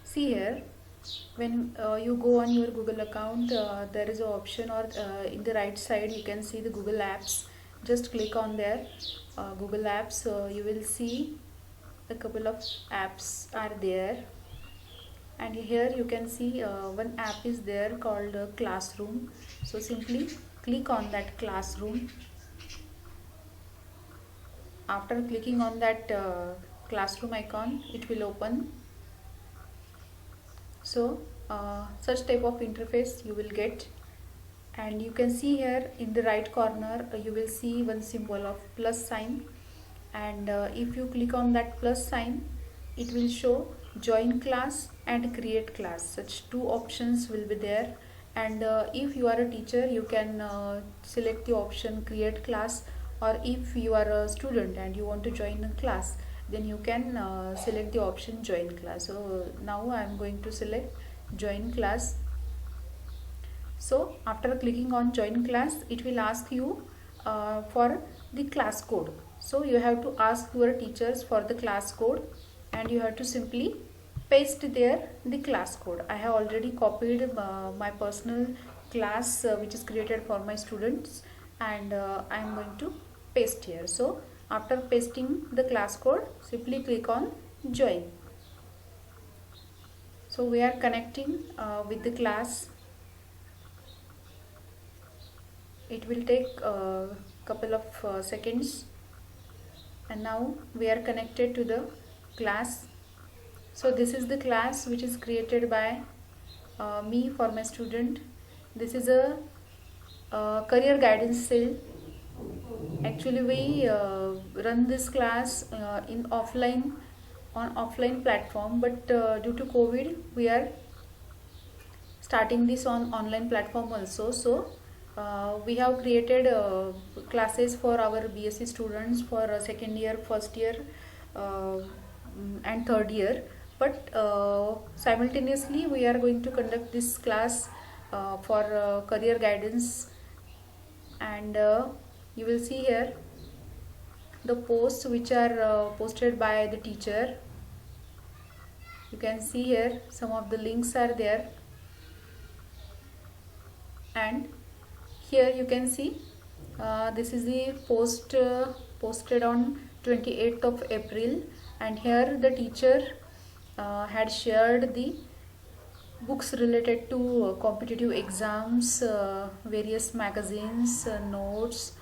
see here, when you go on your Google account, there is an option, or in the right side you can see the Google Apps. Just click on there, Google Apps. You will see a couple of apps are there, and here you can see one app is there called Classroom. So simply click on that Classroom. After clicking on that Classroom icon, it will open. So such type of interface you will get, and you can see here in the right corner you will see one symbol of plus sign, and if you click on that plus sign, it will show join class and create class. Such two options will be there, and if you are a teacher, you can select the option create class, or if you are a student and you want to join a class, then you can select the option join class. So now I am going to select join class. So after clicking on join class, it will ask you for the class code. So you have to ask your teachers for the class code, and you have to simply paste there the class code. I have already copied my personal class which is created for my students, and I am going to paste here. So after pasting the class code, simply click on join. So we are connecting with the class. It will take a couple of seconds, and now we are connected to the class. So this is the class which is created by me for my student. This is a career guidance cell. Actually we run this class in offline, on offline platform, but due to COVID we are starting this on online platform also. So we have created classes for our BSc students for second year, first year, and third year, but simultaneously we are going to conduct this class for career guidance. And you will see here the posts which are posted by the teacher. You can see here some of the links are there, and here you can see this is the post posted on 28th of April, and here the teacher had shared the books related to competitive exams, various magazines, notes,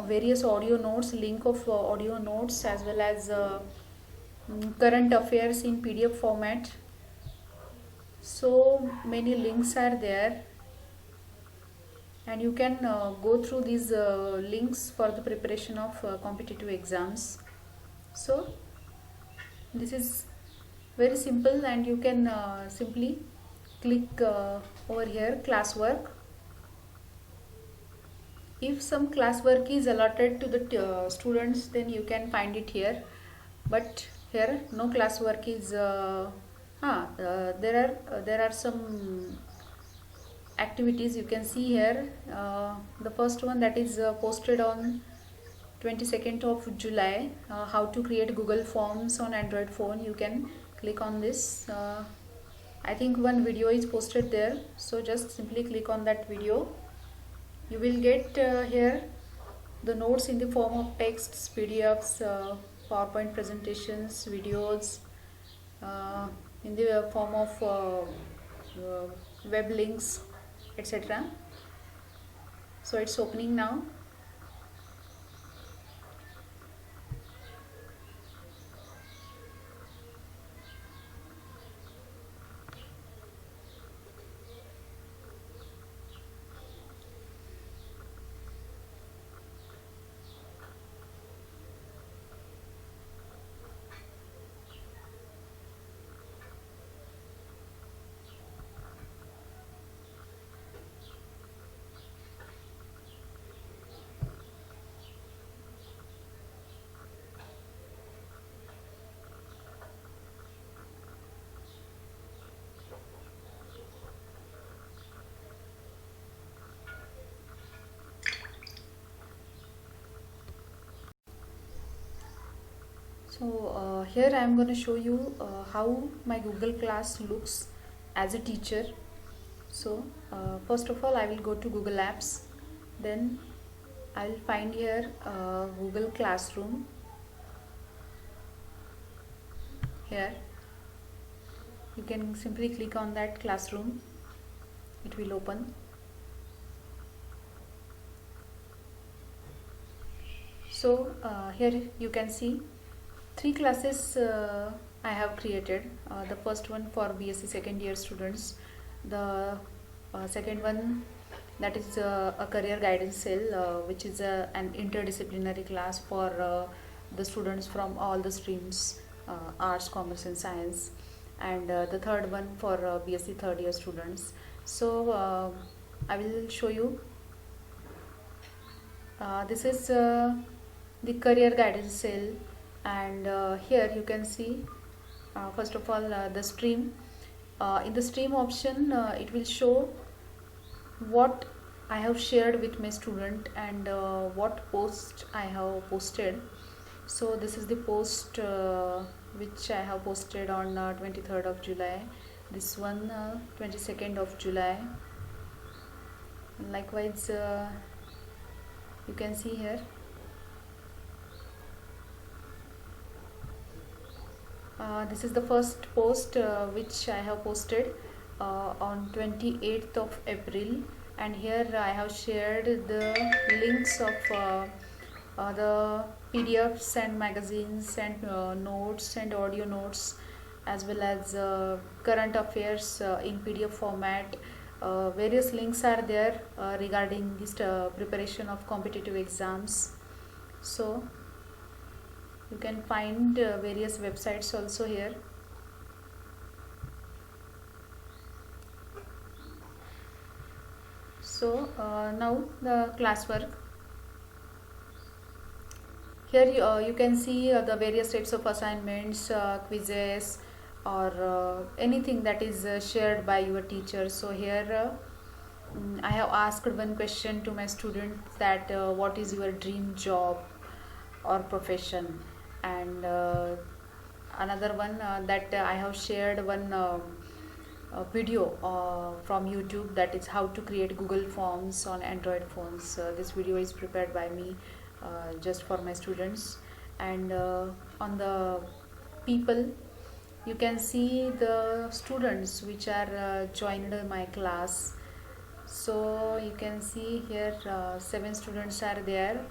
various audio notes, link of audio notes, as well as current affairs in PDF format. So many links are there, and you can go through these links for the preparation of competitive exams. So this is very simple, and you can simply click over here classwork. If some classwork is allotted to the students, then you can find it here, but here no classwork is there are some activities you can see here. The first one, that is posted on 22nd of July, how to create Google Forms on Android phone. You can click on this. I think one video is posted there, so just simply click on that video. You will get here the notes in the form of texts, PDFs, PowerPoint presentations, videos, in the form of web links, etc. So it's opening now. So here I am going to show you how my Google Class looks as a teacher. So first of all I will go to Google Apps, then I will find here Google Classroom. Here you can simply click on that classroom, it will open. So here you can see three classes I have created. The first one for BSc second year students, the second one, that is a career guidance cell, which is an interdisciplinary class for the students from all the streams, arts, commerce and science, and the third one for BSc third year students. So I will show you. This is the career guidance cell, and here you can see first of all the stream. In the stream option it will show what I have shared with my student and what post I have posted. So this is the post which I have posted on 23rd of July, this one 22nd of July. Likewise you can see here this is the first post which I have posted on 28th of April, and here I have shared the links of the PDFs and magazines and notes and audio notes, as well as current affairs in PDF format. Various links are there regarding this preparation of competitive exams. So you can find various websites also here. So now the classwork. Here you can see the various types of assignments, quizzes, or anything that is shared by your teacher. So here I have asked one question to my student, that what is your dream job or profession, and another one that I have shared one video from YouTube, that is how to create Google Forms on Android phones. This video is prepared by me just for my students. And on the people, you can see the students which are joined my class. So you can see here 7 students are there.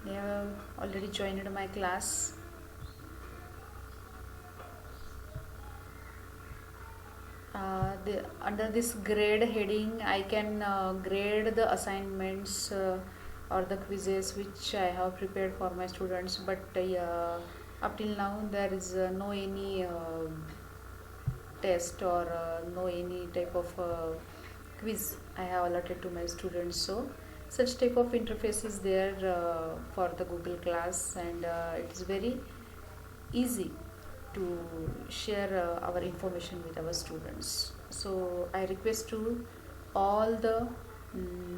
They have already joined my class. Under this grade heading I can grade the assignments or the quizzes which I have prepared for my students, but up till now there is no any test or no any type of quiz I have allotted to my students. So such type of interface is there for the Google Class, and it is very easy to share our information with our students. So I request to all the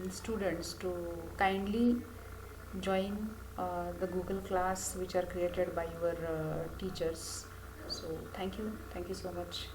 students to kindly join the Google Class which are created by your teachers. So thank you so much.